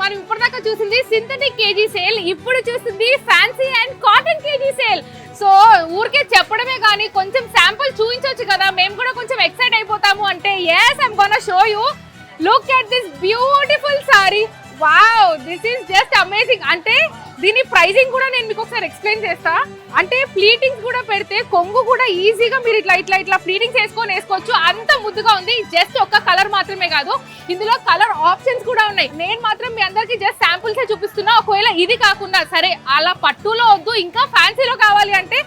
మనం ఇప్పటిదాకా చూసింది సింథటిక్ కేజీ సేల్, ఇప్పుడు చూసింది fancy and cotton KG sale. So ఊరికే చెప్పడమే కానీ కొంచెం శాంపుల్ చూపించవచ్చు కదా, మేము కూడా కొంచెం ఎక్సైట్ అయిపోతాము అంటే yes, I'm gonna show you. Look at this beautiful saree. Wow, this is just amazing. అంటే దీని ప్రైజింగ్ కూడా నేను మీకు ఒకసారి ఎక్స్ప్లెయిన్ చేస్తా. అంటే ప్లీటింగ్స్ కూడా పెడితే కొంగు కూడా ఈజీగా మీరు ఇట్లా ప్లీటింగ్స్ వేసుకోవచ్చు, అంత ముద్దుగా ఉంది. జస్ట్ ఒక్క కలర్ మాత్రమే కాదు, ఇందులో కలర్ ఆప్షన్స్ కూడా ఉన్నాయి. నేను మాత్రం మీ అందరికి జస్ట్ శాంపుల్స్ చూపిస్తున్నా. ఒకవేళ ఇది కాకుండా సరే అలా పట్టులో వద్దు, ఇంకా ఫ్యాన్సీలో కావాలి అంటే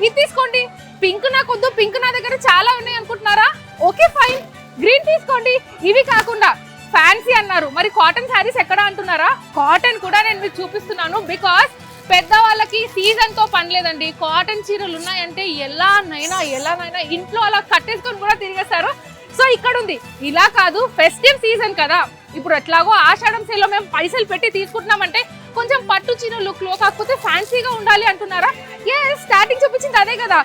ఇది తీసుకోండి. పింక్ నాకు వద్దు, పింక్ నా దగ్గర చాలా ఉన్నాయి అనుకుంటున్నారా? ఓకే ఫైన్, గ్రీన్ తీసుకోండి. ఇవి కాకుండా ఫ్యాన్సీ అన్నారు, మరి కాటన్ శారీస్ ఎక్కడ అంటున్నారా? కాటన్ కూడా నేను మీకు చూపిస్తున్నాను. బికాస్ పెద్దవాళ్ళకి సీజన్ తో పని లేదండి. కాటన్ చీరలు ఉన్నాయంటే ఎలానైనా ఇంట్లో అలా కట్టేసుకొని కూడా తిరిగేస్తారు. సో ఇక్కడ ఉంది. ఇలా కాదు, ఫెస్టివ్ సీజన్ కదా, ఇప్పుడు ఎట్లాగో ఆషాఢం సేల్లో మేము పైసలు పెట్టి తీసుకుంటున్నామంటే కొంచెం పట్టు చీర లుక్ లో కాకపోతే ఫ్యాన్సీగా ఉండాలి అంటున్నారా? స్టార్టింగ్ చూపించింది అదే కదా.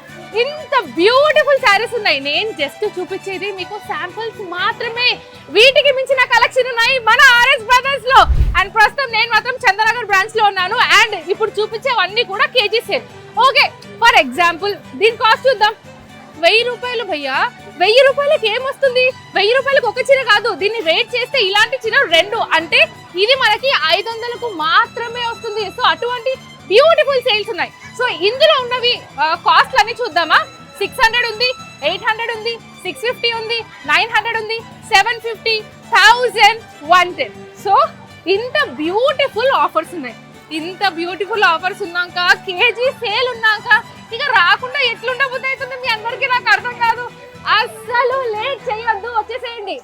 ఇంత బ్యూటిఫుల్ శారీస్ ఉన్నాయి. నేను జస్ట్ చూపించేది మీకు శాంపుల్స్ మాత్రమే. వీటికి మించిన కలెక్షన్ ఉన్నాయి మన ఆర్ఎస్ బ్రదర్స్ లో. అండ్ ప్రస్తుతం నేను మాత్రం చంద్రనగర్ బ్రాంచ్ లో ఉన్నాను. అండ్ ఇప్పుడు చూపించేవన్నీ కూడా KG sale. Okay, for example దీని కాస్ట్ చూద్దాం. 1000 రూపాయలు భయ్యా. 1000 రూపాయలకి ఏమొస్తుంది? 1000 రూపాయలకు ఒక చీర కాదు, దీన్ని వెయిట్ చేస్తే ఇలాంటి చీర 2 అంటే ఇది మనకి 500కు మాత్రమే వస్తుంది. సో అటువంటి బ్యూటిఫుల్ సేల్స్ ఉన్నాయి. సో ఇందులో ఉన్నవి కాస్ట్ అన్ని చూద్దామా. 600 ఉంది, 800 ఉంది, 650 ఉంది, 900 ఉంది, 750, 1000, 110. సో ఇంత బ్యూటిఫుల్ ఆఫర్స్ ఉన్నాయి. ఇంత బ్యూటిఫుల్ ఆఫర్స్ ఉన్నాక, కేజీ సేల్ ఉన్నాక ఇక రాకుండా ఎట్లుండబోతుంది మీ అందరికీ నాకు అర్థం కాదు. అస్సలు లేట్ చేయొద్దు, వచ్చేసేయండి.